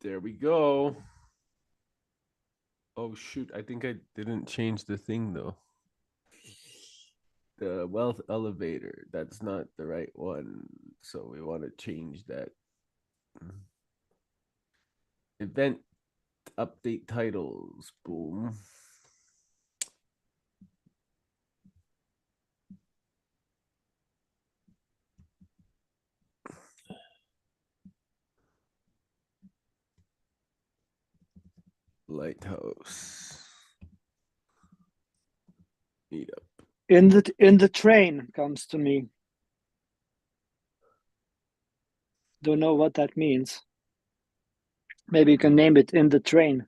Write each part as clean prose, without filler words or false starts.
There we go. Oh shoot, I think I didn't change the thing though. The wealth elevator, that's not the right one. So we want to change that. Event update titles. Boom. Lighthouse. Meetup. In the train comes to me. Don't know what that means. Maybe you can name it In the Train.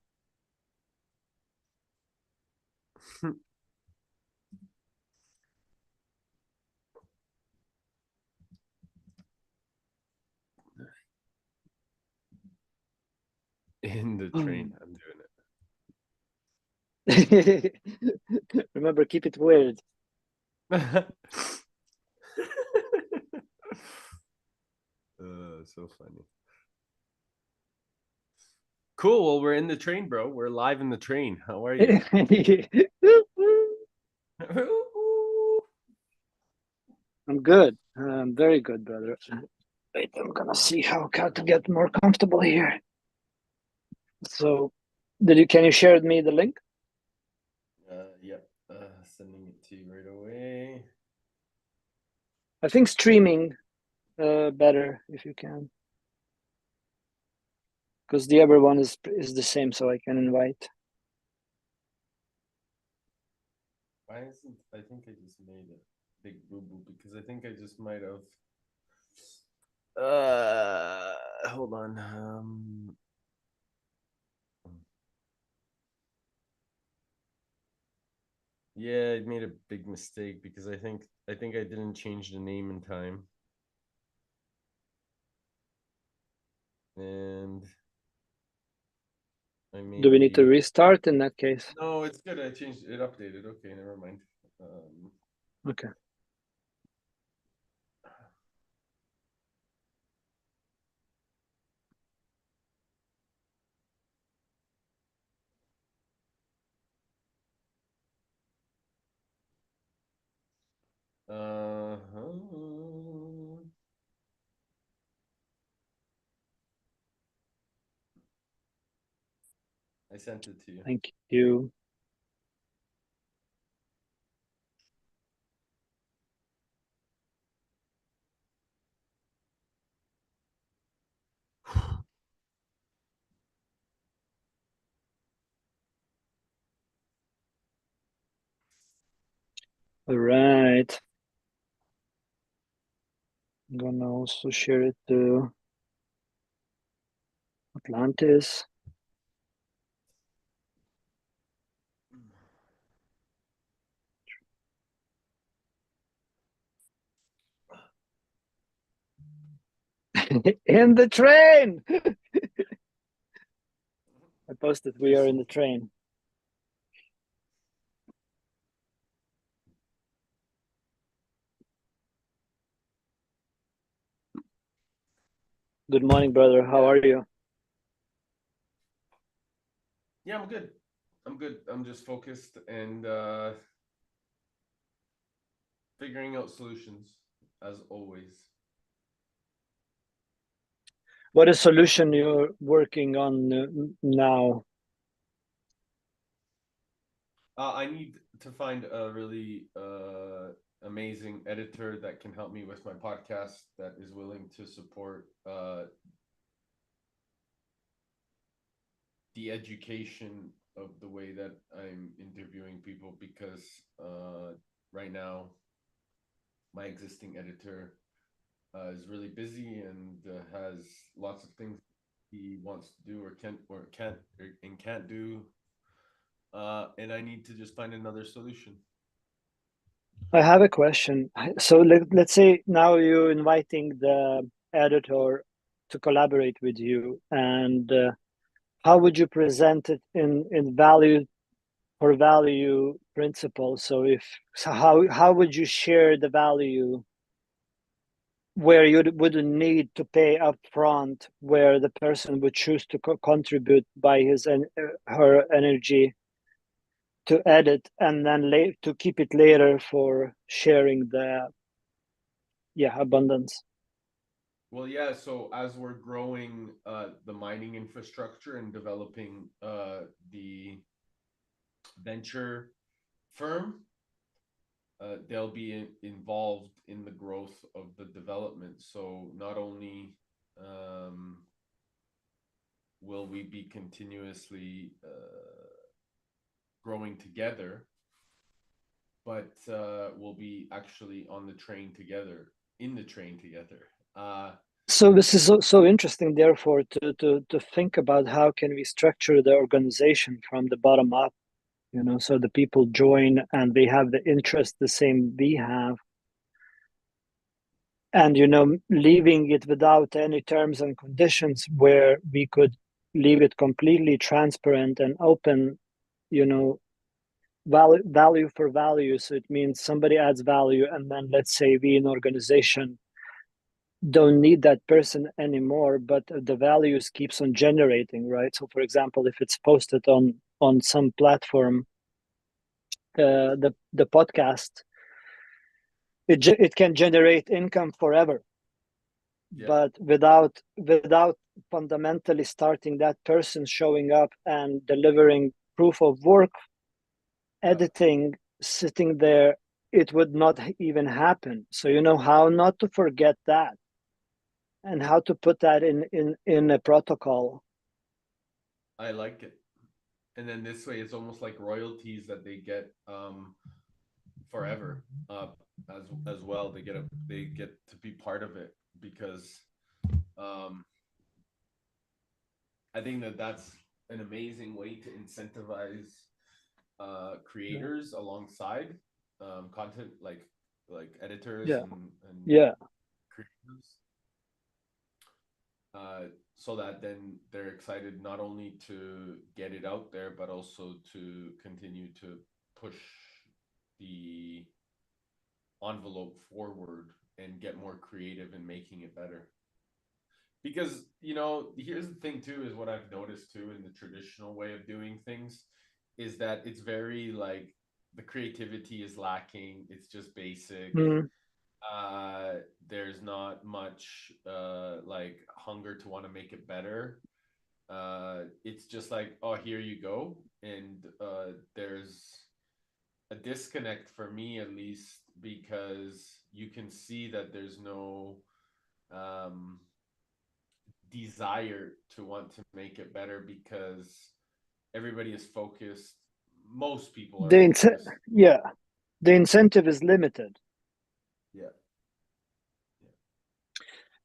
In the train. I'm doing Remember, keep it weird. it. So funny. Cool. Well, we're in the train, bro. We're live in the train. How are you? I'm good. I'm very good, brother. Wait, I'm gonna see how to get more comfortable here. So, can you share with me the link? Yep. Sending it to you right away. I think streaming better if you can, because the other one is the same, so I can invite. Why isn't I think I just made a big boo boo because I think I just might have hold on. Yeah, I made a big mistake because I think I didn't change the name in time. And I Do we need to maybe restart in that case? no, it's good. I changed it, updated. Okay, never mind. Um, Okay. uh-huh. I sent it to you. Thank you. All right. I'm gonna also share it to Atlantis. In the train. I posted we are in the train. Good morning, brother. How Yeah. are you? Yeah, I'm good. I'm good. I'm just focused and figuring out solutions as always. What is solution you're working on now? I need to find a really amazing editor that can help me with my podcast that is willing to support the education of the way that I'm interviewing people because right now my existing editor is really busy and has lots of things he wants to do or can't do, and I need to just find another solution. I have a question. So let's say now you're inviting the editor to collaborate with you, and how would you present it in value for value principle? So how would you share the value where you wouldn't need to pay upfront, where the person would choose to contribute by his and her energy to edit, and then to keep it later for sharing the abundance. Well, yeah. So as we're growing the mining infrastructure and developing the venture firm, they'll be involved in the growth of the development. So not only will we be continuously growing together, but we'll be actually on the train together, in the train together. So this is so interesting, therefore, to think about how can we structure the organization from the bottom up, so the people join and they have the interest the same we have, and leaving it without any terms and conditions, where we could leave it completely transparent and open, value for value. So it means somebody adds value, and then let's say we in organization don't need that person anymore, but the values keeps on generating, right? So for example, if it's posted on some platform, the podcast, it can generate income forever, Yeah. but without fundamentally starting that person showing up and delivering proof of work, editing, sitting there, it would not even happen. So how not to forget that, and how to put that in a protocol. I like it. And then this way, it's almost like royalties that they get forever. As well, they get to be part of it because um, I think that that's an amazing way to incentivize creators alongside content like editors Yeah, and yeah. creators, so that then they're excited not only to get it out there but also to continue to push the envelope forward and get more creative in making it better. Because here's the thing too, is what I've noticed too in the traditional way of doing things is that it's very like the creativity is lacking, it's just basic. Mm. uh there's not much like hunger to want to make it better. It's just like, oh, here you go. And there's a disconnect for me, at least, because you can see that there's no um desire to want to make it better because everybody is focused. Most people are the focused. yeah, the incentive is limited. Yeah.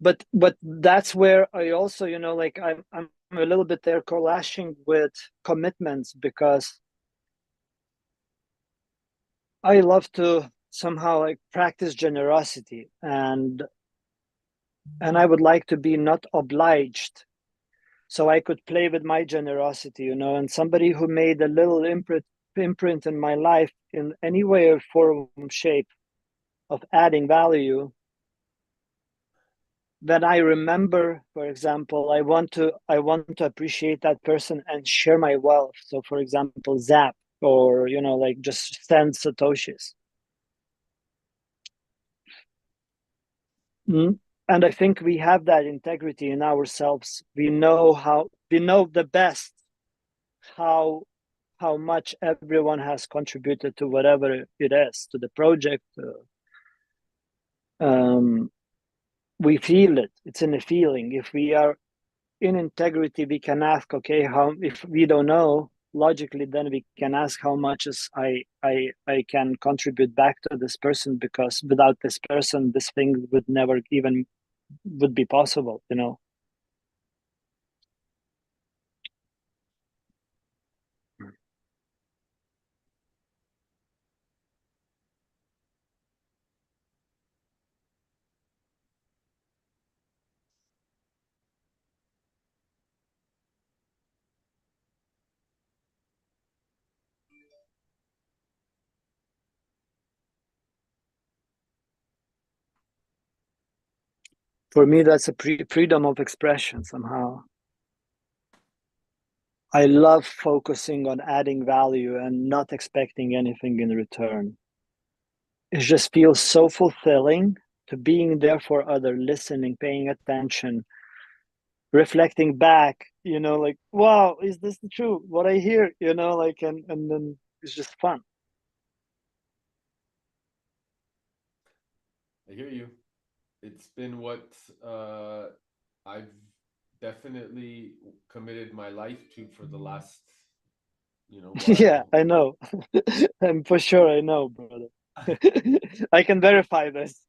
But that's where I also, like, I'm a little bit there clashing with commitments, because I love to somehow like practice generosity, and I would like to be not obliged, so I could play with my generosity, and somebody who made a little imprint in my life in any way or form, shape, of adding value. When I remember, for example, I want to appreciate that person and share my wealth. So for example, Zap, or like just send Satoshis. Mm. And I think we have that integrity in ourselves. We know the best how much everyone has contributed to whatever it is, to the project. Um, we feel it. It's in a feeling. If we are in integrity, we can ask, okay, how, if we don't know logically, then we can ask how much is I can contribute back to this person, because without this person, this thing would never even would be possible. For me, that's a freedom of expression somehow. I love focusing on adding value and not expecting anything in return. It just feels so fulfilling to being there for other, listening, paying attention, reflecting back, like, wow, is this the truth? What I hear, like, and then it's just fun. I hear you. It's been what I've definitely committed my life to for the last, Yeah, while. I know. I'm for sure I know, brother. I can verify this.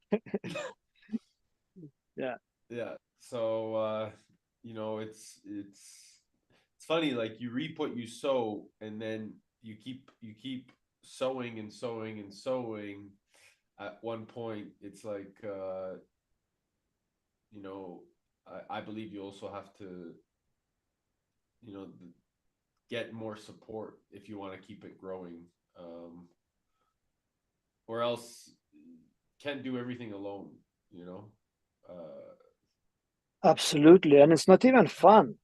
Yeah. Yeah. So it's funny, like you reap what you sow, and then you keep sowing and sowing and sowing. At one point, it's like you know, I believe you also have to, you know, get more support if you want to keep it growing, um, or else can't do everything alone. You know, uh, Absolutely. And it's not even fun.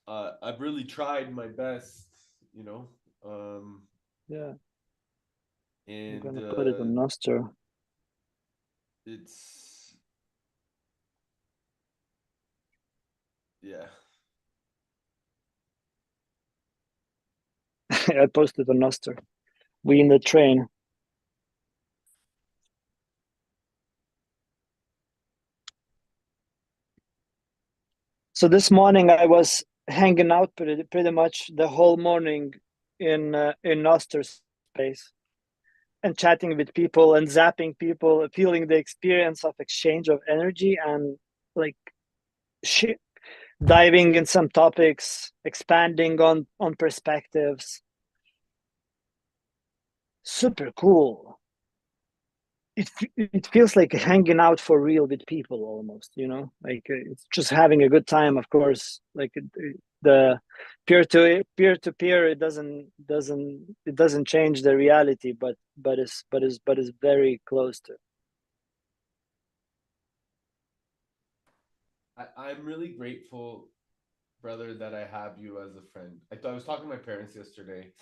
I've really tried my best. You know, um, Yeah. I'm and gonna put it on Noster. it's yeah. I posted on Noster. We in the train. So this morning I was hanging out pretty much the whole morning in Noster space and chatting with people and zapping people, feeling the experience of exchange of energy and like diving in some topics, expanding on perspectives. Super cool. It feels like hanging out for real with people almost, like it's just having a good time. Of course, like the peer to peer, it doesn't change the reality, but is very close to. I'm really grateful, brother, that I have you as a friend. I was talking to my parents yesterday,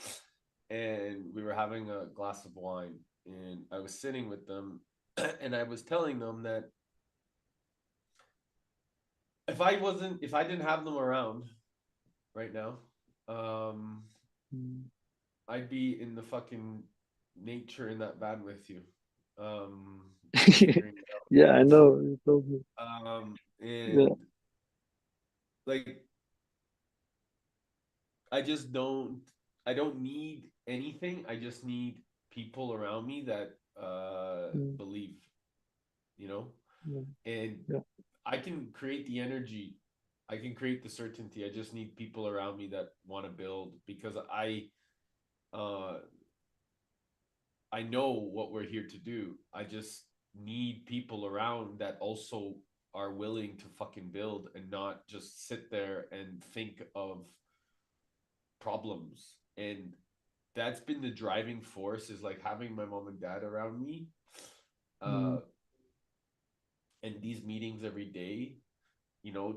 and we were having a glass of wine, and I was sitting with them, and I was telling them that if I didn't have them around right now, um, Mm. I'd be in the fucking nature in that van with you, um, figuring it Yeah, I know. You told me. out. Yeah. And like I just don't I don't need anything. I just need people around me that Mm. believe, you know? Yeah. And Yeah. I can create the energy. I can create the certainty. I just need people around me that want to build because uh I know what we're here to do. I just need people around that also are willing to fucking build and not just sit there and think of problems. And that's been the driving force, is like having my mom and dad around me, uh Mm. and these meetings every day,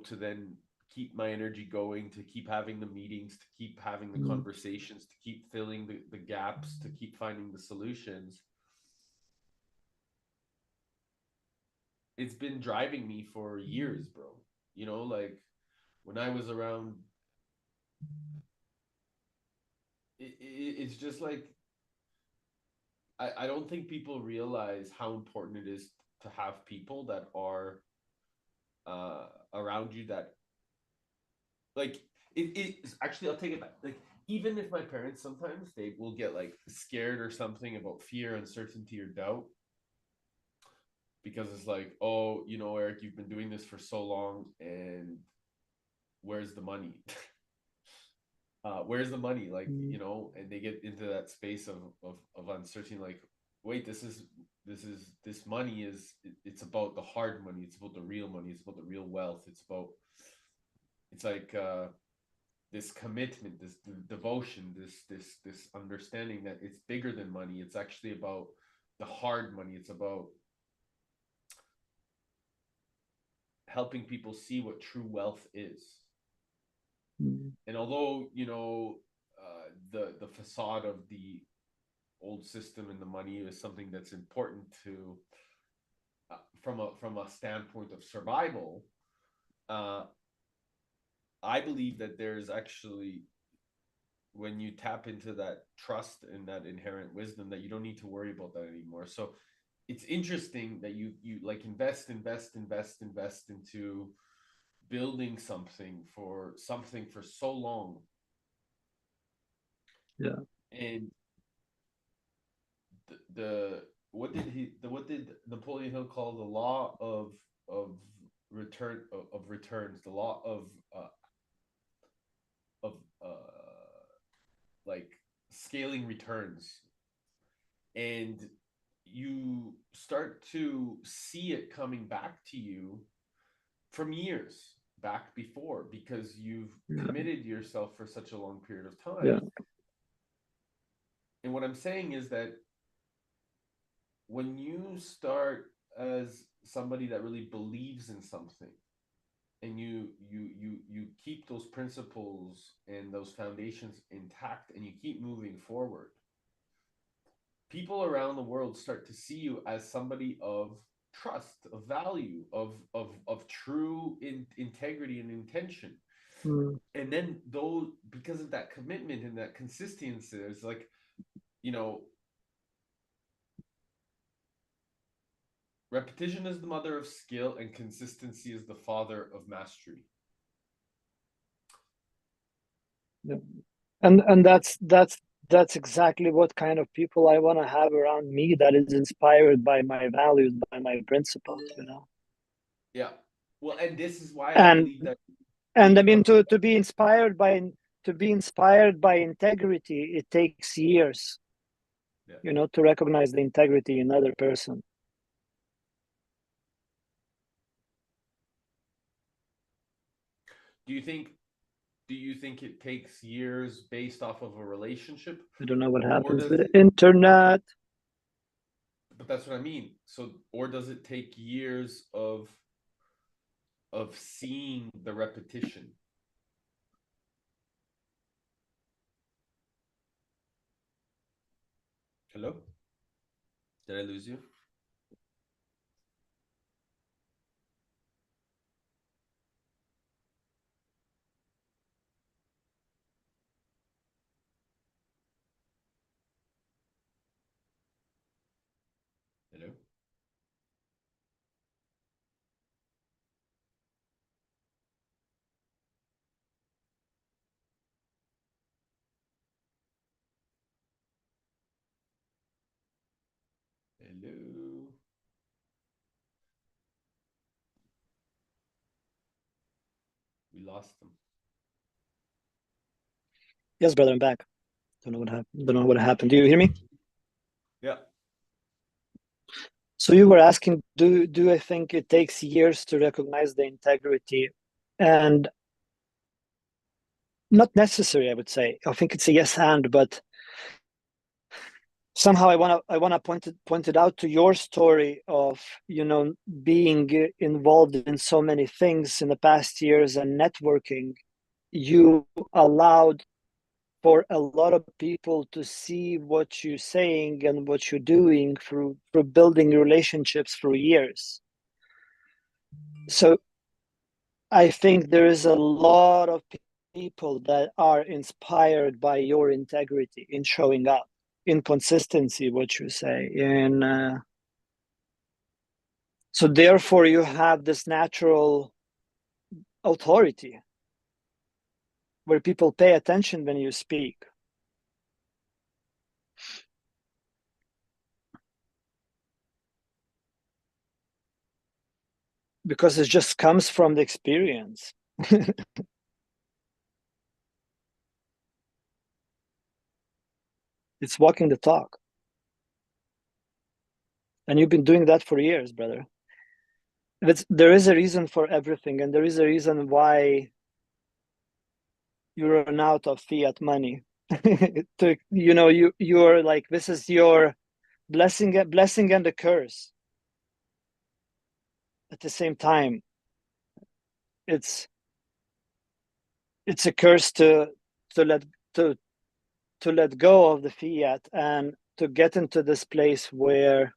to then keep my energy going, to keep having the meetings, to keep having the Mm. conversations, to keep filling the gaps, to keep finding the solutions. It's been driving me for years, bro. Like when I was around, it's just like I don't think people realize how important it is to have people that are around you, that like it's actually, I'll take it back. Like, even if my parents, sometimes they will get like scared or something about fear, uncertainty, or doubt, because it's like, oh, Eric, you've been doing this for so long, and where's the money? Where's the money? Like, Mm. and they get into that space of uncertainty, like, wait, this money it's about the hard money, it's about the real money, it's about the real wealth, it's like this commitment, this devotion, this understanding that it's bigger than money. It's actually about the hard money. It's about helping people see what true wealth is. Mm. And although, the facade of the old system and the money is something that's important to, from a standpoint of survival, uh, I believe that there's actually, when you tap into that trust and that inherent wisdom, that you don't need to worry about that anymore. So it's interesting that you like invest into building something for so long. Yeah. And the what did Napoleon Hill call the law of of returns, the law of like scaling returns. And you start to see it coming back to you from years back before, because you've Yeah. committed yourself for such a long period of Yeah. time. And what I'm saying is that when you start as somebody that really believes in something, and you keep those principles and those foundations intact, and you keep moving forward, people around the world start to see you as somebody of trust, of value, of true integrity and intention. Mm. And then those, because of that commitment and that consistency, it's like, you know, repetition is the mother of skill, and consistency is the father of mastery. Yeah. And that's exactly what kind of people I want to have around me, that is inspired by my values, by my principles, you know. Yeah. Well, and this is why I And believe that and I mean, meetups. to be inspired by integrity, it takes years, Yeah. you know, to recognize the integrity in another person. Do you think do you think it takes years based off of a relationship, I don't know what or happens does with it? the internet. But that's what I mean. So, or does it take years of seeing the repetition? Hello? Did I lose you? Hello? Hello? We lost them. Yes, brother, I'm back. Don't know what happened. Don't know what happened. Do you hear me? Yeah. So you were asking, do I think it takes years to recognize the integrity? And not necessary, I would say. I think it's a yes and, but somehow I wanna point it out to your story of, you know, being involved in so many things in the past years and networking. You allowed for a lot of people to see what you're saying and what you're doing through building relationships for years. So I think there is a lot of people that are inspired by your integrity in showing up, in consistency, what you say. In so therefore, you have this natural authority where people pay attention when you speak, because it just comes from the experience. It's walking the talk. And you've been doing that for years, brother. There is a reason for everything, and there is a reason why you run out of fiat money. To, you know, you're like, this is your blessing and a curse at the same time. it's it's a curse to let to to let go of the fiat and to get into this place where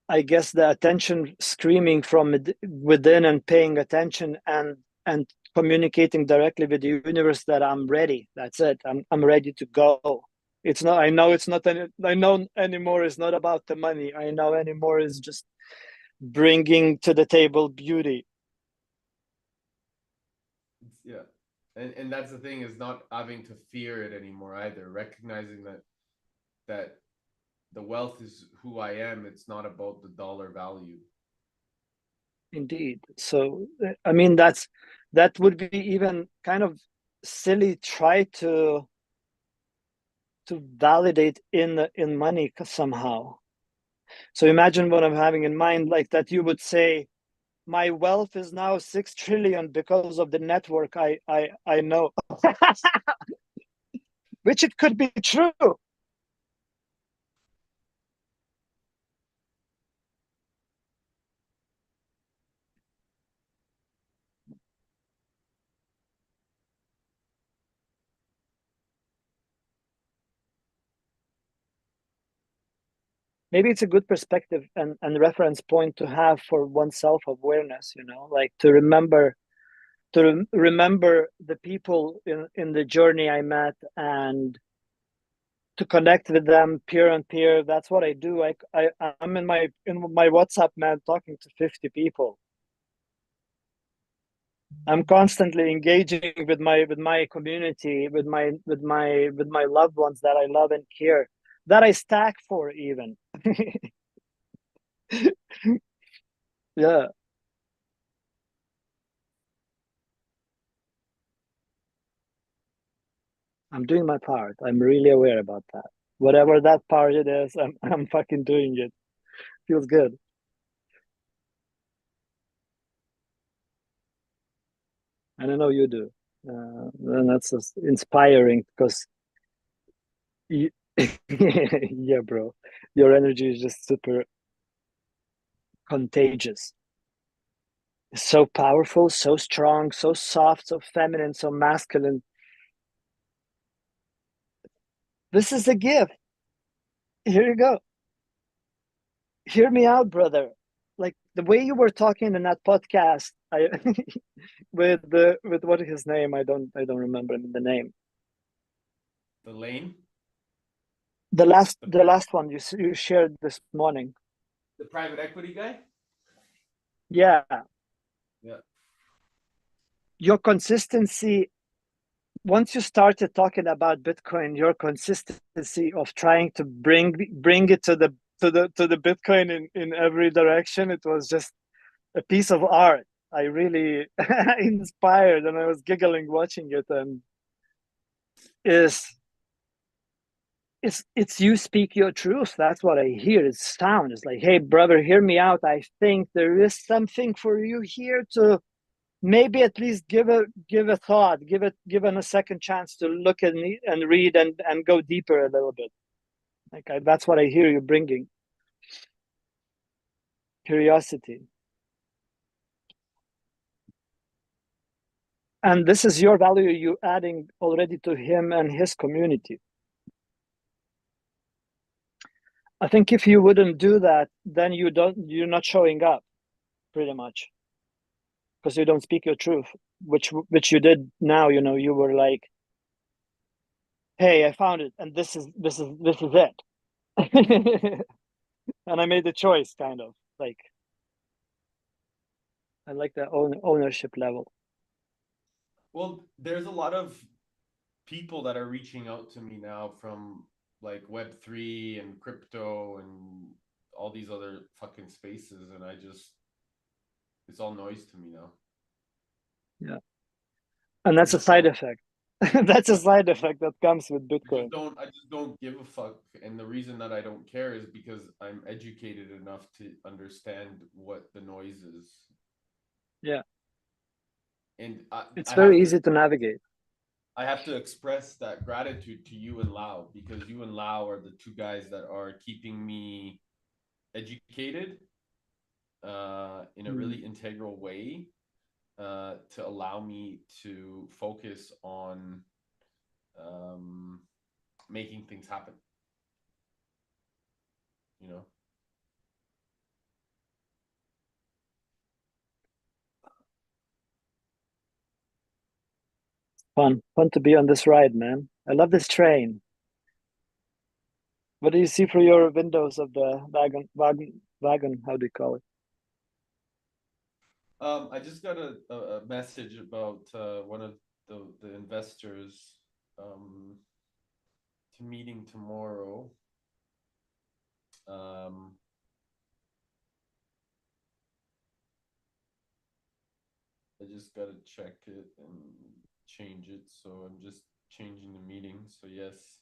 I guess the attention screaming from within and paying attention and communicating directly with the universe that I'm ready. That's it. I'm ready to go. It's not. I know it's not. I know anymore. It's not about the money. I know anymore is just bringing to the table beauty. Yeah, and that's the thing, is not having to fear it anymore either. Recognizing that the wealth is who I am. It's not about the dollar value. Indeed. So I mean that would be even kind of silly try to validate in money somehow. So imagine what I'm having in mind, like that you would say, my wealth is now 6 trillion because of the network I know, which it could be true. Maybe it's a good perspective and reference point to have for one's self-awareness, like to remember the people in the journey I met and to connect with them peer on peer. That's what I do. I'm in my WhatsApp, man, talking to 50 people. I'm constantly engaging with my community, with my loved ones that I love and care, that I stack for even. Yeah, I'm doing my part. I'm really aware about that. Whatever that part it is, I'm fucking doing it. Feels good. And I know you do. And that's just inspiring because you, yeah, bro, your energy is just super contagious. So powerful, so strong, so soft, so feminine, so masculine. This is a gift. Here you go. Hear me out, brother. Like the way you were talking in that podcast, I with what is his name? I don't remember the name. The lane, The last the the last one you shared this morning. the private equity guy. Yeah, Yeah. your consistency. Once you started talking about Bitcoin, your consistency of trying to bring it to the Bitcoin in every direction, it was just a piece of art. I really inspired, and I was giggling watching it. And is it's you speak your truth. That's what I hear. It's sound. It's like, hey, brother, hear me out. I think there is something for you here to maybe at least give a thought, given a second chance to look and read and go deeper a little bit. Like that's what I hear you bringing, curiosity. And this is your value you adding already to him and his community. I think if you wouldn't do that, then you're not showing up pretty much, because you don't speak your truth, which you did now. You were like, hey, I found it, and this is it. And I made the choice, kind of like, I like the ownership level. Well, there's a lot of people that are reaching out to me now from like Web3 and crypto and all these other fucking spaces, and it's all noise to me now. Yeah, and I that's a just side don't. effect. That's a side effect that comes with Bitcoin. I just don't give a fuck. And the reason that I don't care is because I'm educated enough to understand what the noise is. Yeah, And it's very easy to navigate. I have to express that gratitude to you and Lau, because you and Lau are the two guys that are keeping me educated in a really integral way to allow me to focus on um, making things happen. You know. Fun to be on this ride, man. I love this train. What do you see through your windows of the wagon? How do you call it? I just got a message about one of the investors to meeting tomorrow. Um, I just gotta check it and change it. So I'm just changing the meeting. So yes,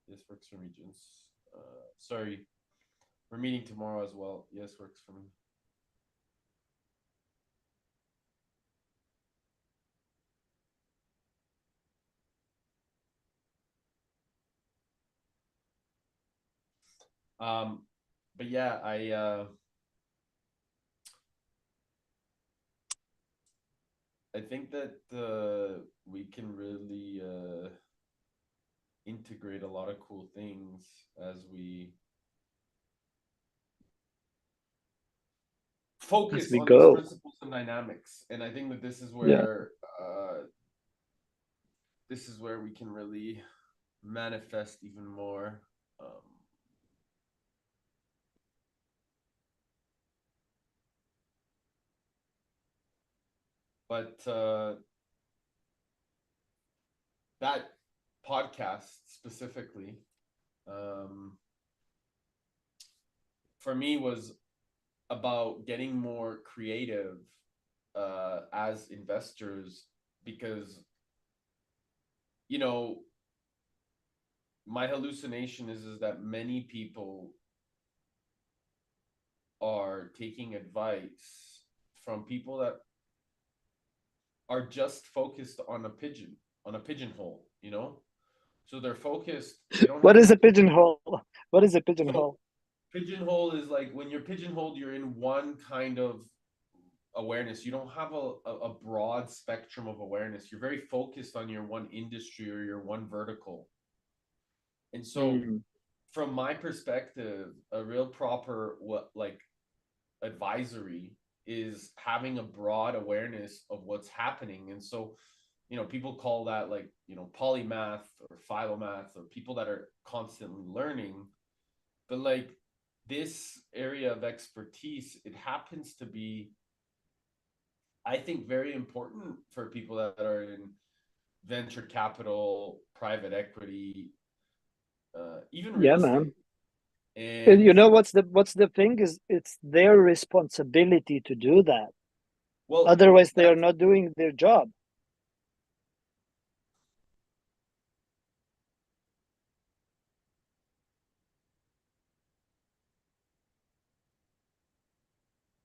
yes works for me, Jens. Sorry, we're meeting tomorrow as well. Yes works for me. Um, but yeah, I think that we can really integrate a lot of cool things as we As focus we on these go. principles and dynamics. And I think that Yeah. this is where we can really manifest even more. But that podcast specifically, um, for me, was about getting more creative as investors because you know my hallucination is that many people are taking advice from people that are just focused on a pigeonhole, you know? So they're focused, they don't What have is a any. pigeonhole? What is a So pigeonhole? pigeonhole is like when you're pigeonholed, you're in one kind of awareness. You don't have a broad spectrum of awareness. You're very focused on your one industry or your one vertical. And so Mm. from my perspective, a real proper what like advisory is having a broad awareness of what's happening. And so, people call that like, polymath or philomath or people that are constantly learning. But like this area of expertise, it happens to be, I think, very important for people that are in venture capital, private equity, even real Yeah, estate. man. And You know what's the thing is it's their responsibility to do that. well, Otherwise, they are that's not doing their job.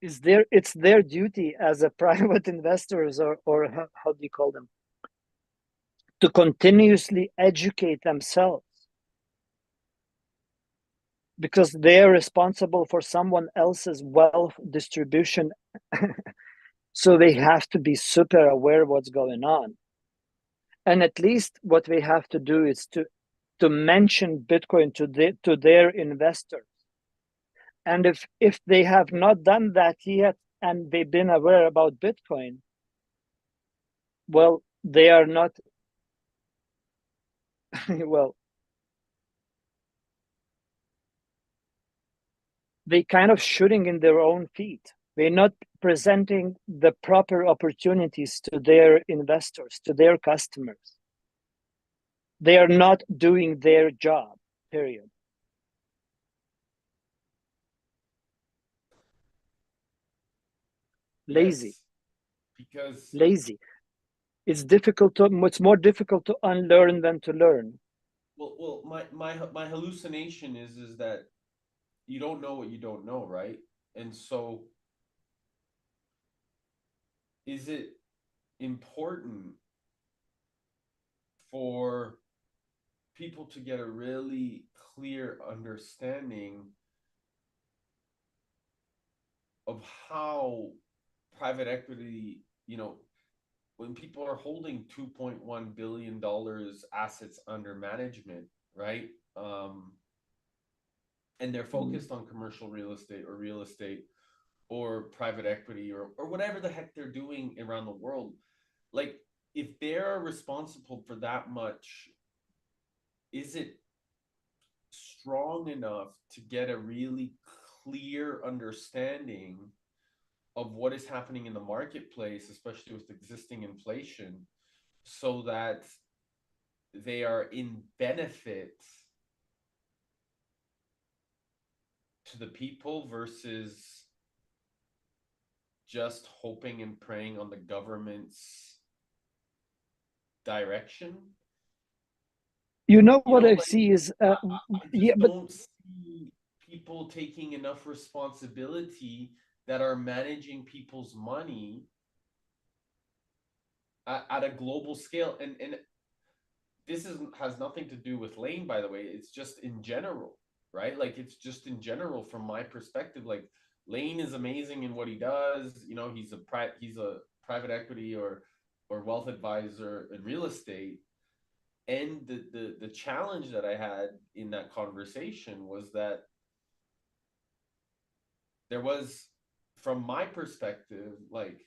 It's their duty as a private investors or how do you call them to continuously educate themselves because they're responsible for someone else's wealth distribution. So they have to be super aware of what's going on. And at least what we have to do is to mention Bitcoin to their investors. And if they have not done that yet and they've been aware about Bitcoin, well, they are not well, they kind of shooting in their own feet. They're not presenting the proper opportunities to their investors, to their customers. They are not doing their job, period. Lazy, yes, because lazy. It's more difficult to unlearn than to learn. my hallucination is that you don't know what you don't know, right? And so, is it important for people to get a really clear understanding of how private equity, when people are holding $2.1 billion assets under management, right? And they're focused on commercial real estate or private equity or whatever the heck they're doing around the world. Like, if they're responsible for that much, is it strong enough to get a really clear understanding of what is happening in the marketplace, especially with existing inflation, so that they are in benefit to the people versus just hoping and praying on the government's direction? What I Like, see is I yeah, just but don't see people taking enough responsibility that are managing people's money at a global scale. And this has nothing to do with Lane, by the way. It's just in general, right? Like, it's just in general from my perspective. Like, Lane is amazing in what he does. He's a private equity or wealth advisor in real estate. And the challenge that I had in that conversation was that there was, from my perspective, like,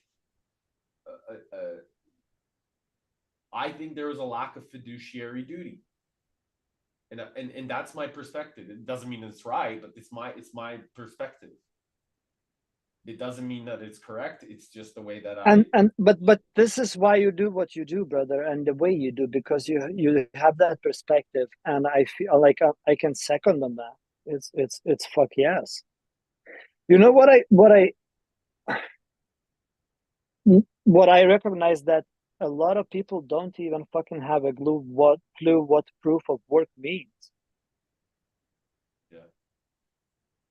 I think there was a lack of fiduciary duty, and that's my perspective. It doesn't mean it's right, but it's my perspective. It doesn't mean that it's correct. It's just the way that but this is why you do what you do, brother, and the way you do, because you have that perspective, and I feel like I can second on that. It's fuck yes. You know what I recognize, that a lot of people don't even fucking have a clue what proof of work means. yeah.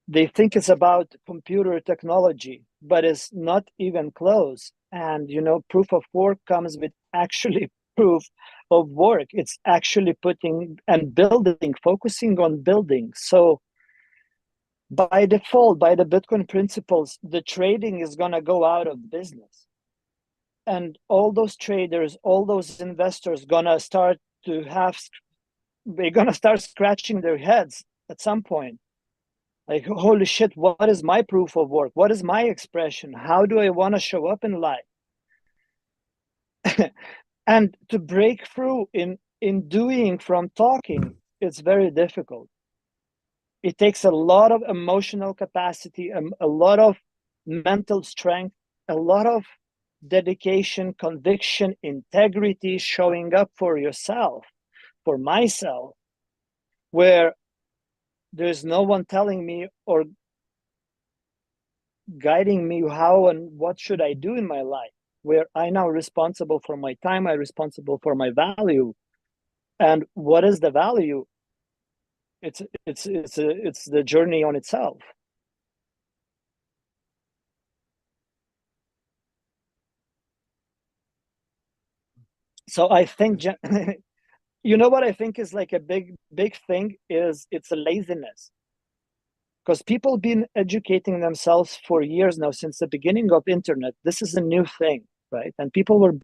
They think it's about computer technology, but it's not even close. And proof of work comes with actually proof of work. It's actually putting and building, focusing on building. So by default, by the Bitcoin principles, the trading is going to go out of business. And all those traders, all those investors they're gonna start scratching their heads at some point. Like, holy shit, what is my proof of work? What is my expression? How do I want to show up in life? And to break through in doing from talking, it's very difficult. It takes a lot of emotional capacity, a lot of mental strength, a lot of dedication, conviction, integrity, showing up for yourself, for myself, where there's no one telling me or guiding me how and what should I do in my life, where I now responsible for my time, I'm responsible for my value. And what is the value? It's the journey on itself. So I think what I think is like a big thing is it's a laziness, because people been educating themselves for years now, since the beginning of internet. This is a new thing, right? And people were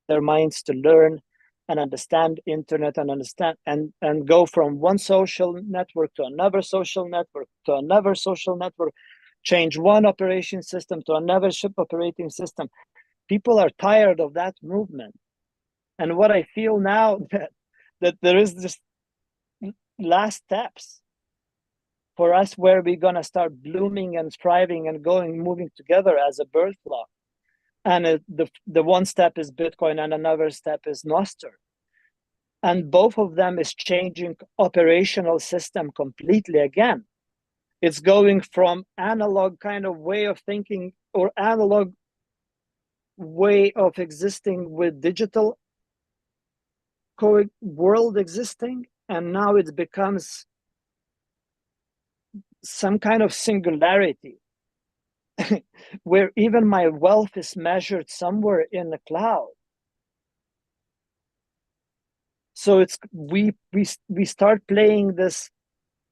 their minds to learn and understand internet and understand and go from one social network to another social network to another social network, change one operating system to another ship operating system. People are tired of that movement. And what I feel now that there is this last steps for us, where we're gonna start blooming and thriving and moving together as a bird flock. And the one step is Bitcoin, and another step is Noster. And both of them is changing operational system completely again. It's going from analog kind of way of thinking, or analog way of existing, with digital world existing, and now it becomes some kind of singularity where even my wealth is measured somewhere in the cloud. So it's we start playing this,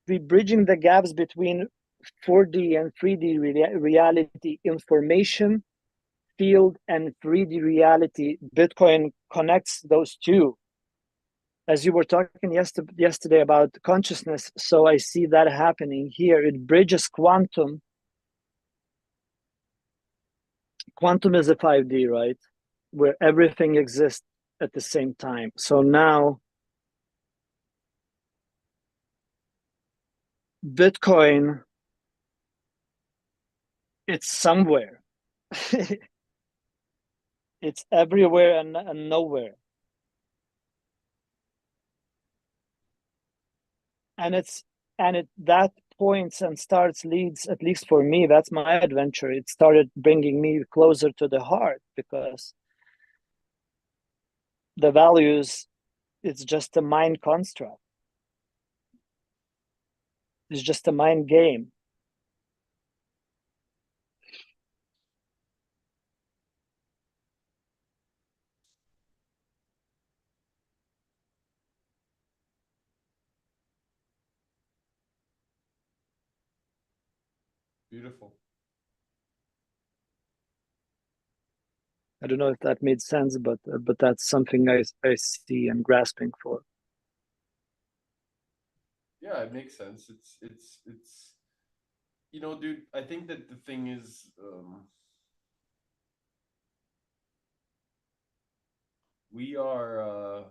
we bridging the gaps between 4D and 3D reality information field and 3D reality. Bitcoin connects those two. As you were talking yesterday about consciousness, so I see that happening here. It bridges quantum. Quantum is a 5D, right? Where everything exists at the same time. So now Bitcoin, it's somewhere. It's everywhere and nowhere. And it that points and starts leads, at least for me, that's my adventure. It started bringing me closer to the heart because the values, it's just a mind construct. It's just a mind game. Beautiful. I don't know if that made sense, but that's something I see and grasping for. Yeah, it makes sense. It's dude, I think that the thing is, we are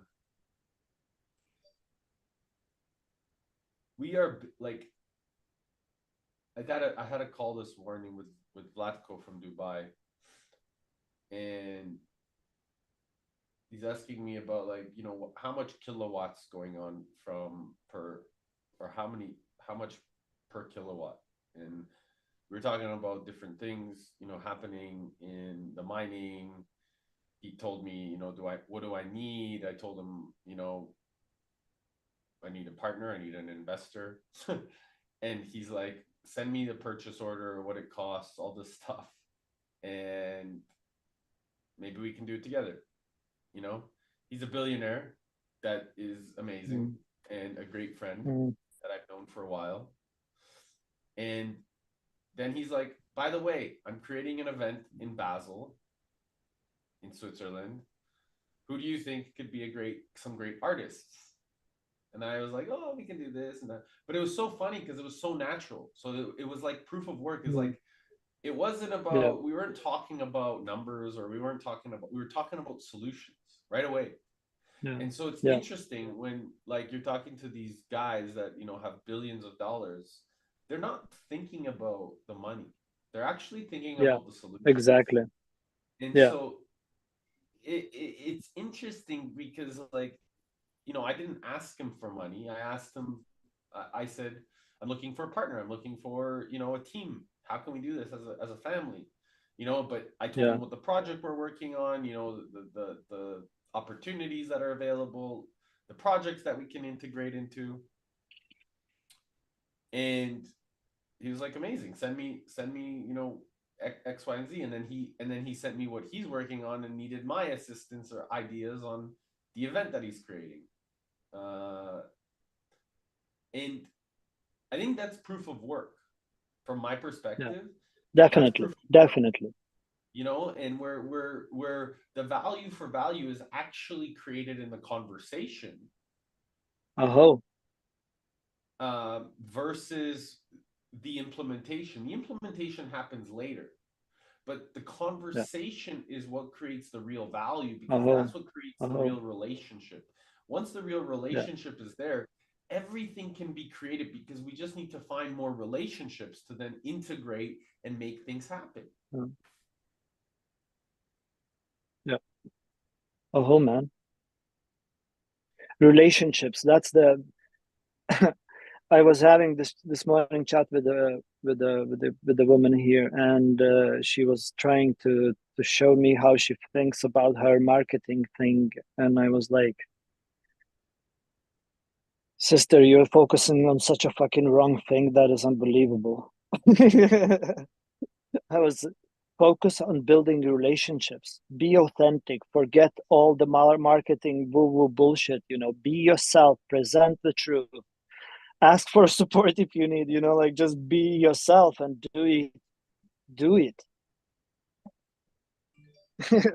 like, I had a call this morning with Vlatko from Dubai, and he's asking me about, like, how much kilowatts going on from per, or how much per kilowatt. And we were talking about different things, happening in the mining. He told me, what do I need? I told him, I need a partner, I need an investor. And he's like, send me the purchase order, what it costs, all this stuff. And maybe we can do it together. You know, he's a billionaire that is amazing Mm. and a great friend Mm. that I've known for a while. And then he's like, by the way, I'm creating an event in Basel, in Switzerland. Who do you think could be some great artists? And I was like, oh, we can do this and that. But it was so funny because it was so natural. So it was like proof of work is Mm. like, it wasn't Yeah, about, we weren't talking about numbers, or we were talking about solutions right away. yeah, And so it's yeah, interesting when, like, you're talking to these guys that, have billions of dollars, they're not thinking about the money. They're actually thinking yeah, about the solutions. exactly. And Yeah, so it's interesting because, like, I didn't ask him for money. I asked him, I said, I'm looking for a partner. I'm looking for, a team. How can we do this as a family? But I told yeah, him what the project we're working on, the opportunities that are available, the projects that we can integrate into. And he was like, amazing. Send me, X, Y, and Z. And then he sent me what he's working on and needed my assistance or ideas on the event that he's creating. Uh, and I think that's proof of work from my yeah. perspective. That's Definitely, proof of work, definitely. and where the value for value is actually created in the conversation, Oh, versus the implementation. The implementation happens later, but the yeah. conversation is what creates the real value, because Oh, that's what creates the oh, real relationship. Once the real yeah. relationship is there, everything can be created, because we just need to find more relationships to then integrate and make things happen. Mm. Yeah. Oh, man. Relationships. That's the. I was having this morning chat with the woman here, and she was trying to show me how she thinks about her marketing thing, and I was like, "Sister, you're focusing on such a fucking wrong thing. That is unbelievable." I was focus on building relationships. Be authentic. Forget all the marketing woo woo bullshit. Be yourself. Present the truth. Ask for support if you need, like just be yourself and do it.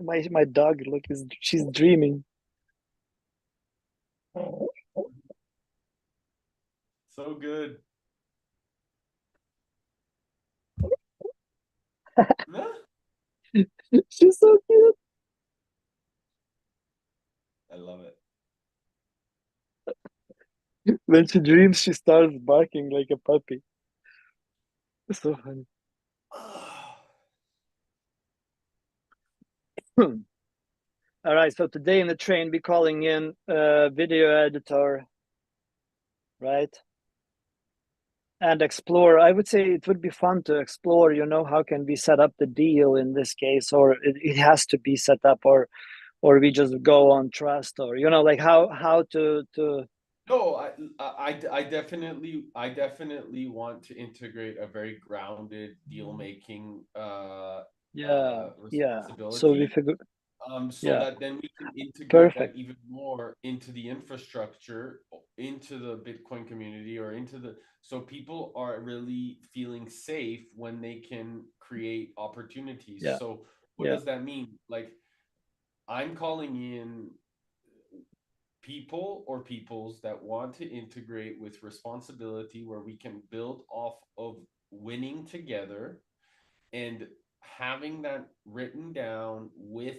My dog, look, she's dreaming. So good. She's so cute. I love it. When she dreams, she starts barking like a puppy. It's so funny. All right, so today in the train, we're calling in a video editor, right? And explore. I would say it would be fun to explore, how can we set up the deal in this case, or it has to be set up, or we just go on trust, or like how to. No, I definitely want to integrate a very grounded deal making Yeah. So we responsibility, figure. so Yeah, that then we can integrate that perfect. even more into the infrastructure, into the Bitcoin community, or into the so people are really feeling safe when they can create opportunities. Yeah, So what yeah, does that mean? Like I'm calling in people or peoples that want to integrate with responsibility where we can build off of winning together and having that written down with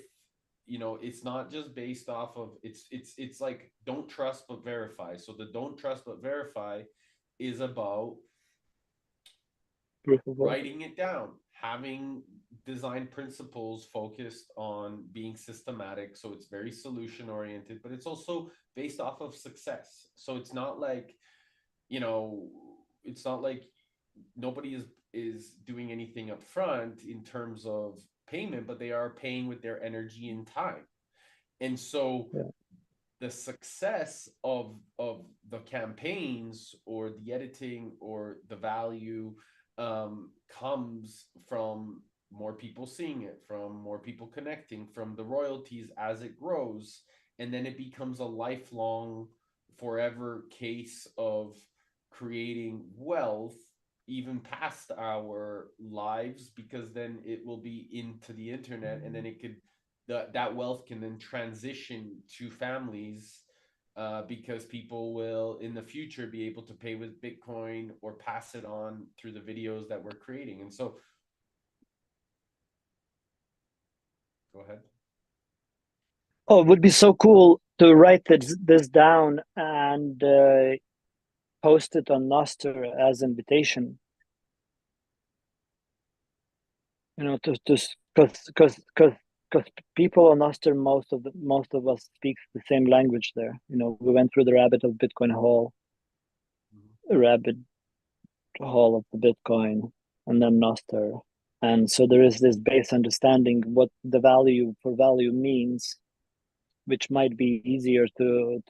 it's not just based off of it's like don't trust but verify. So the don't trust but verify is about proof of work. writing it down, having design principles focused on being systematic. So it's very solution oriented, but it's also based off of success. So it's not like, you know, it's not like nobody is doing anything up front in terms of payment, but they are paying with their energy and time. And so Yeah, the success of the campaigns or the editing or the value comes from more people seeing it, from more people connecting, from the royalties as it grows, and then it becomes a lifelong, forever case of creating wealth even past our lives, because then it will be into the internet, and then it could that wealth can then transition to families, because people will in the future be able to pay with Bitcoin or pass it on through the videos that we're creating. And so, go ahead. oh, it would be so cool to write this down and post it on Noster as invitation, to because people on Noster, most of us speak the same language there. We went through the rabbit hole of the Bitcoin, and then Noster. And so there is this base understanding what the value for value means, which might be easier to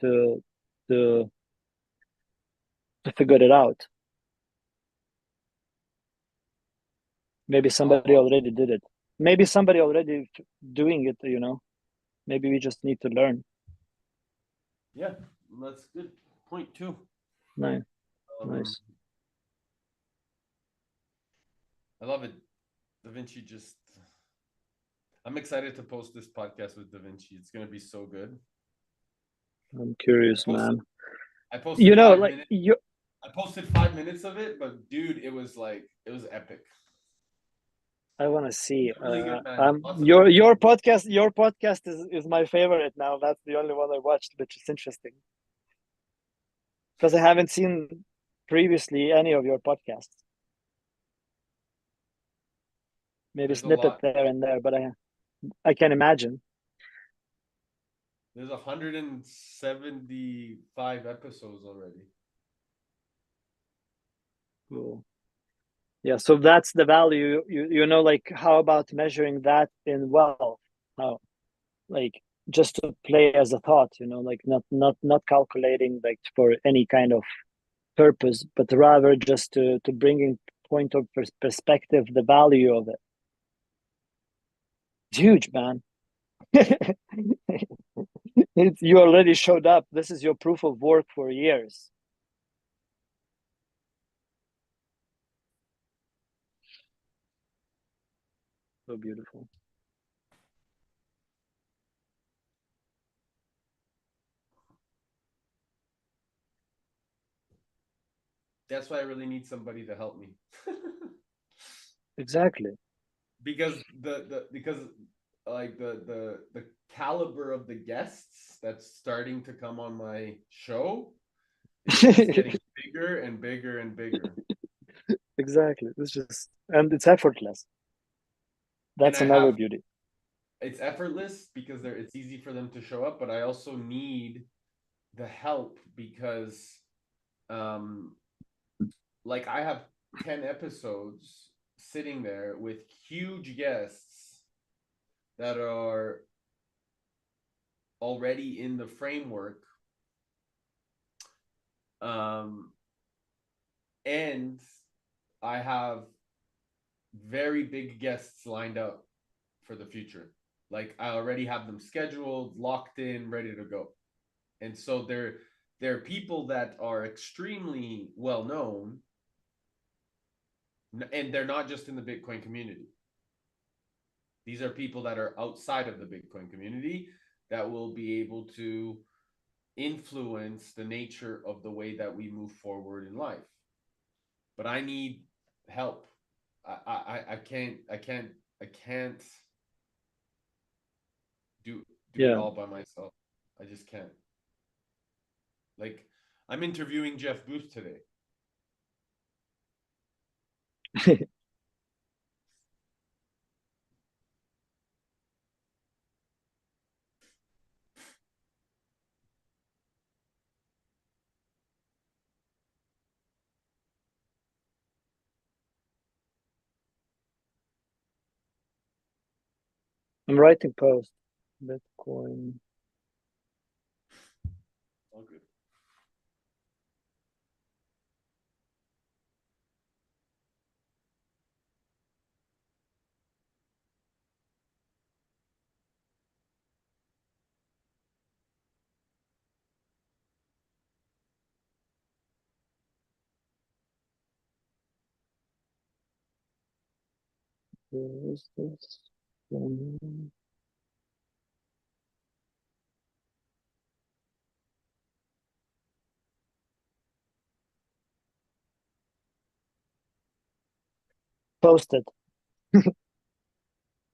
to figure it out. Maybe somebody I'll already did it. Maybe somebody already doing it. Maybe we just need to learn. Yeah, that's good point too. Nice, um nice. I love it. Da Vinci just I'm excited to post this podcast with Da Vinci. It's going to be so good. I'm I curious, posted man. I posted five Like minutes. you, I posted 5 minutes of it, but dude, it was epic. I want to see. Really good, man. Um, Lots of your people your connected. podcast, your podcast is my favorite now. That's the only one I watched, which is interesting because I haven't seen previously any of your podcasts. Maybe There's a snippet lot. there and there, but I can imagine. There's 175 episodes already. Cool. Yeah, so that's the value. Like how about measuring that in wealth? How, like, just to play as a thought, like not calculating like for any kind of purpose, but rather just to bringing point of perspective the value of it. It's huge, man. You already showed up. This is your proof of work for years. So beautiful. That's why I really need somebody to help me. Exactly. Because because like the caliber of the guests that's starting to come on my show is just getting bigger and bigger and bigger. Exactly. It's just, and it's effortless. And That's I another have beauty. it's effortless because it's easy for them to show up, but I also need the help because um like I have 10 episodes sitting there with huge guests that are already in the framework, um and I have very big guests lined up for the future. Like I already have them scheduled, locked in, ready to go. And so they're people that are extremely well known, and they're not just in the Bitcoin community. These are people that are outside of the Bitcoin community that will be able to influence the nature of the way that we move forward in life. But I need help. I can't do it Yeah. all by myself. I just can't. Like I'm interviewing Jeff Booth today. I'm writing post. Bitcoin. All good. Where is this? Posted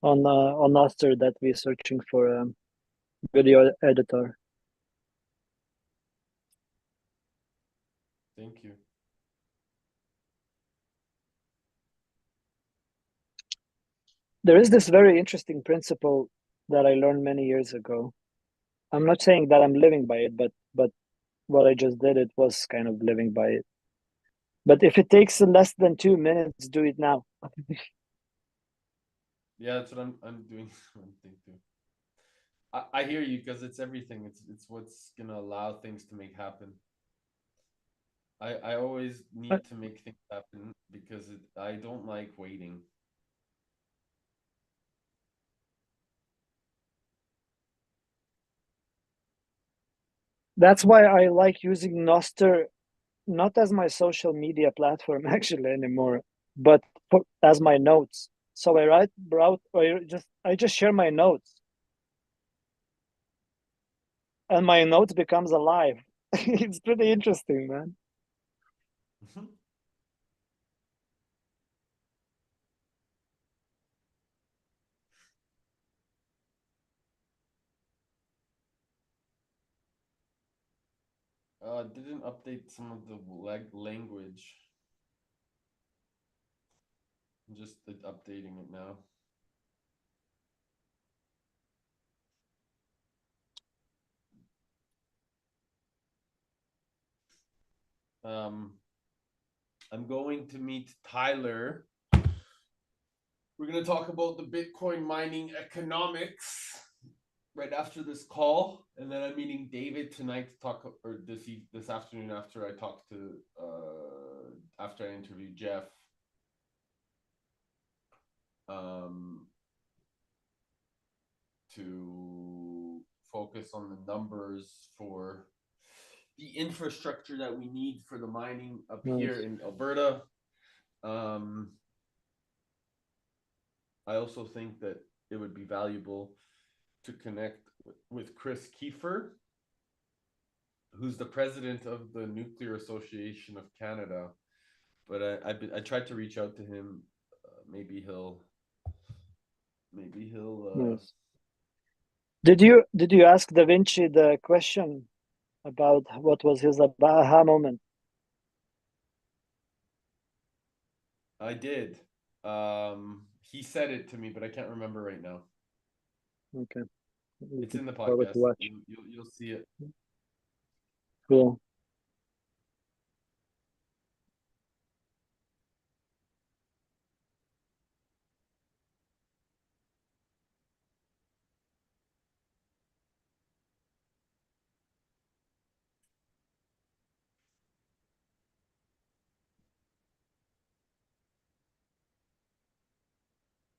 on Oster that we're searching for a video editor. Thank you. There is this very interesting principle that I learned many years ago. I'm not saying that I'm living by it, but what I just did, it was kind of living by it. But if it takes less than 2 minutes, do it now. Yeah, that's what I'm doing. One thing too. I hear you because it's everything. It's what's gonna allow things to make happen. I always Uh, need to make things happen because I don't like waiting. That's why I like using Noster not as my social media platform actually anymore, but as my notes. So I write about, or I just share my notes, and my notes becomes alive. It's pretty interesting, man. Didn't update some of the language. I'm just updating it now. Um, I'm going to meet Tyler. We're going to talk about the Bitcoin mining economics right after this call, and then I'm meeting David tonight to talk, or this afternoon after I talk to after I interview Jeff. Um, to focus on the numbers for the infrastructure that we need for the mining up here Nice. in Alberta. Um, I also think that it would be valuable to connect with Chris Kiefer, who's the president of the Nuclear Association of Canada. But I tried to reach out to him. Maybe he'll. Yes. Did you ask Da Vinci the question about what was his aha moment? I did. He said it to me, but I can't remember right now. Okay, It's looking in the forward to podcast. watch. You'll see it. Cool.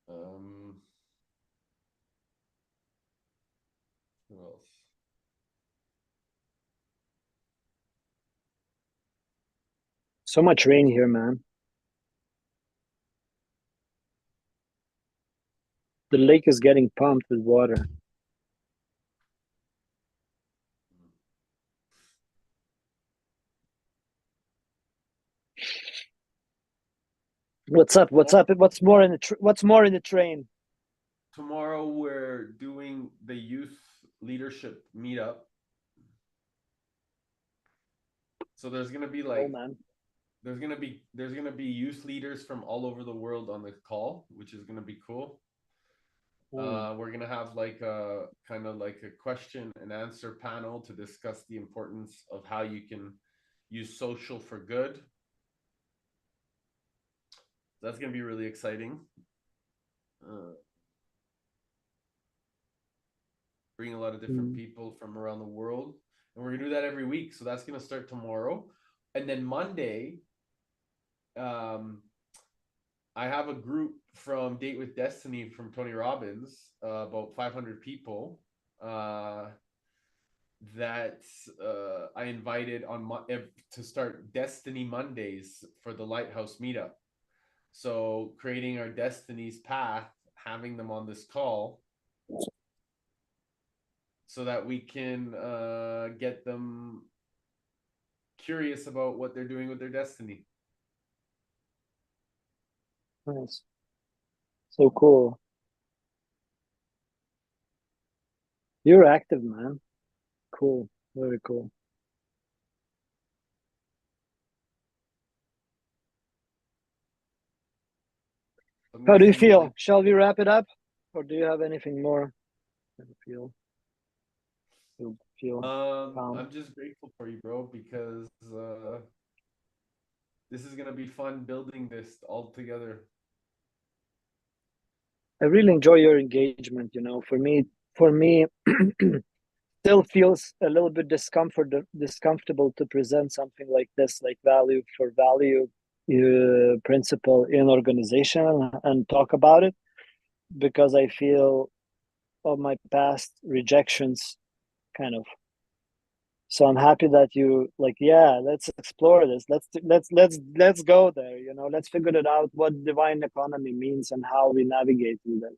Um, who else? So much rain here, man. The lake is getting pumped with water. What's up? What's Tomorrow, up? What's more in the train? tomorrow we're doing the youth leadership meetup. So Oh man. there's gonna be youth leaders from all over the world on the call, which is gonna be cool. Mm. We're gonna have like a kind of like a question and answer panel to discuss the importance of how you can use social for good. That's gonna be really exciting. Uh, bring a lot of different Mm. people from around the world, and we're gonna do that every week. So that's gonna start tomorrow, and then Monday, um, I have a group from Date with Destiny from Tony Robbins, about 500 people, uh, that I invited to start Destiny Mondays for the Lighthouse meetup. So creating our destiny's path, having them on this call, so that we can get them curious about what they're doing with their destiny. Nice. So cool. You're active, man. Cool. Very cool. I'm How gonna do you send you a link. feel? Shall we wrap it up? Or do you have anything more? I feel calm. I'm just grateful for you, bro, because this is gonna be fun building this all together. I really enjoy your engagement, For me, still feels a little bit discomfortable to present something like this, like value for value principle in organization and talk about it, because I feel of my past rejections, kind of. So I'm happy that you like, yeah, let's explore this. Let's go there. Let's figure it out what divine economy means and how we navigate through that.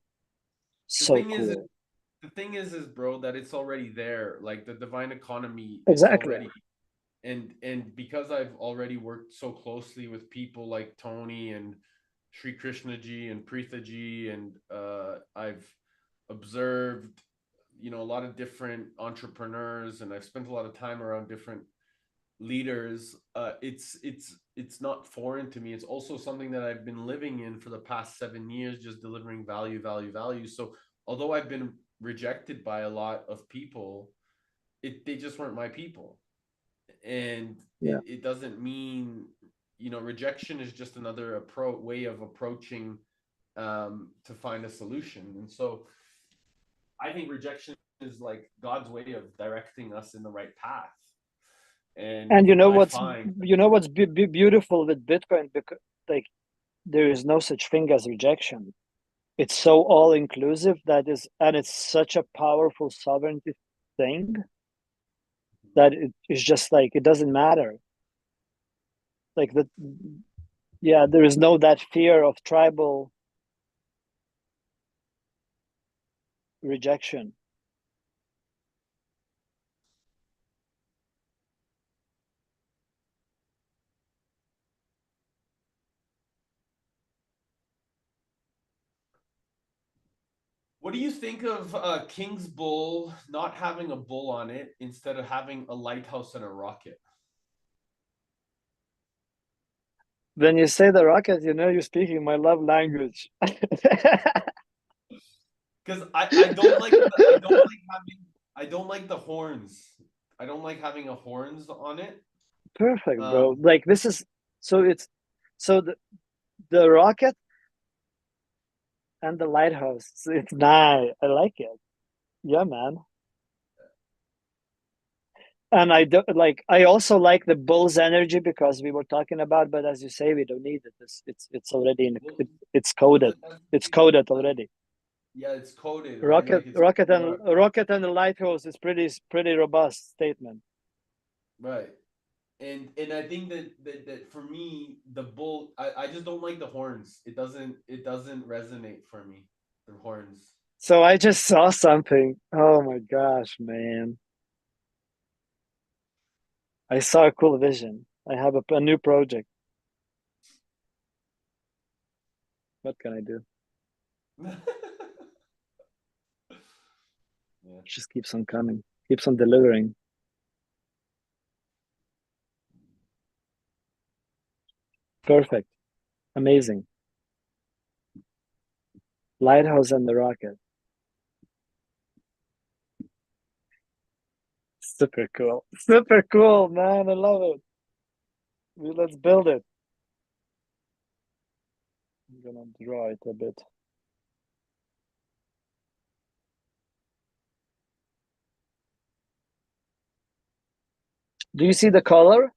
The So thing is, cool. bro, that it's already there. Like the divine economy, it's Exactly. already, and because I've already worked so closely with people like Tony and Sri Krishna ji and Preetha ji, and I've observed, a lot of different entrepreneurs, and I've spent a lot of time around different leaders. It's not foreign to me. It's also something that I've been living in for the past 7 years, just delivering value, value, value. So although I've been rejected by a lot of people, they just weren't my people. And Yeah. it doesn't mean, rejection is just another way of approaching, to find a solution. And so I think rejection is like God's way of directing us in the right path. And And you know I what's find beautiful with Bitcoin, because like there is no such thing as rejection. It's so all inclusive and it's such a powerful sovereignty thing that it is just like it doesn't matter. Like that, yeah, there is no that fear of tribal rejection? What do you think of King's Bull not having a bull on it instead of having a lighthouse and a rocket? When you say the rocket, you know you're speaking my love language. Because I don't like I don't like the horns. I don't like having a horns on it. Perfect, bro. Like this is so it's so the rocket and the lighthouse. So it's nice. I like it. Yeah, man. And I don't like. I also like the bull's energy because we were talking about. But as you say, we don't need it. It's already in. Well, It's well, coded. It's coded already. yeah, it's coded, right? Rocket, Like it's rocket and the lighthouse is pretty robust statement. right. And I think that for me the bull I just don't like the horns. It doesn't resonate for me. The horns. So I just saw something. Oh my gosh, man! I saw a cool vision. I have a new project. What can I do? Yeah. Just keeps on coming, keeps on delivering. Perfect, amazing. Lighthouse and the rocket. Super cool. Super cool, man. I love it. Let's build it. I'm gonna draw it a bit. Do you see the color?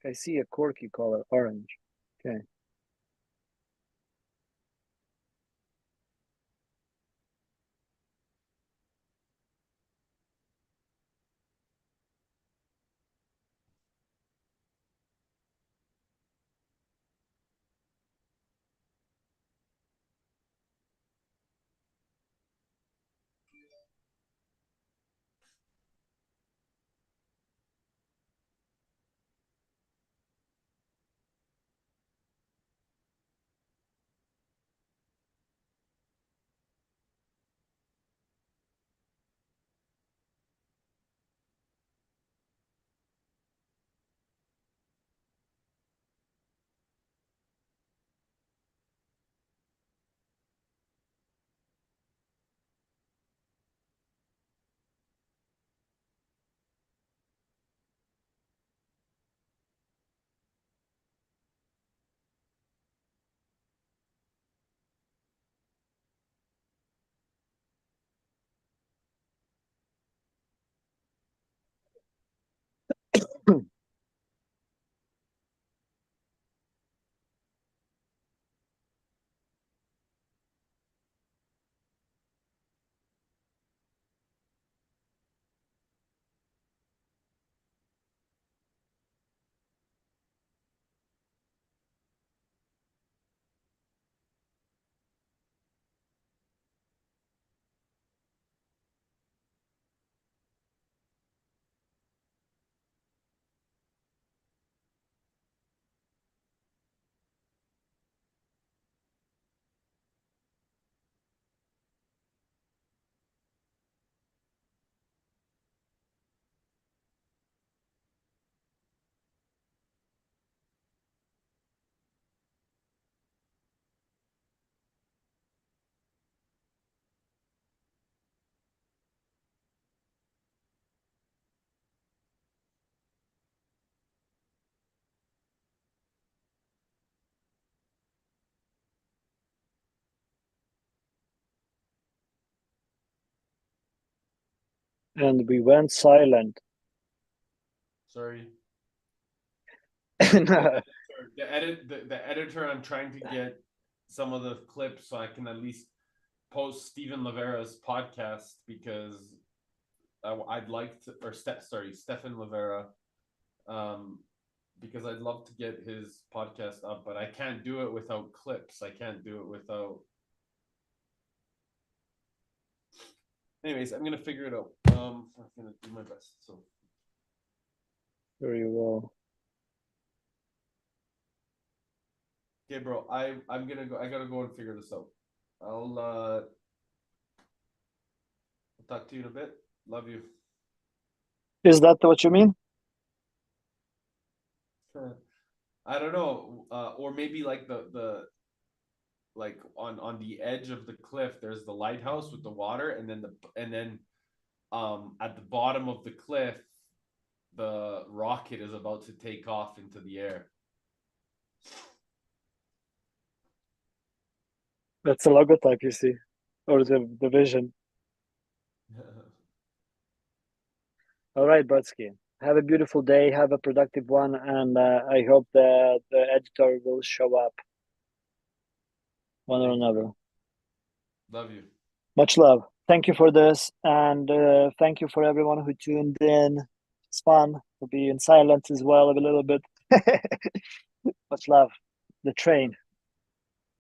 I see a quirky color, orange. Okay. And we went silent. Sorry. No. The editor I'm trying to get some of the clips so I can at least post Stephen Livera's podcast because I'd like to or Stefan Livera um because I'd love to get his podcast up, but I can't do it without clips. I can't do it without Anyways, I'm gonna figure it out. I'm gonna do my best. So Very well. okay, bro. I'm gonna go. I gotta go and figure this out. I'll talk to you in a bit. Love you. Is that what you mean? I don't know. Or maybe like the like on the edge of the cliff, there's the lighthouse with the water, and then at the bottom of the cliff, the rocket is about to take off into the air. That's a logotype, you see, or the vision. All right, Brodsky. Have a beautiful day. Have a productive one, and I hope the editor will show up one or Thank you, another. bro. Love you. Much love. Thank you for this, and thank you for everyone who tuned in. It's fun to be in silence as well a little bit. Much love. The train.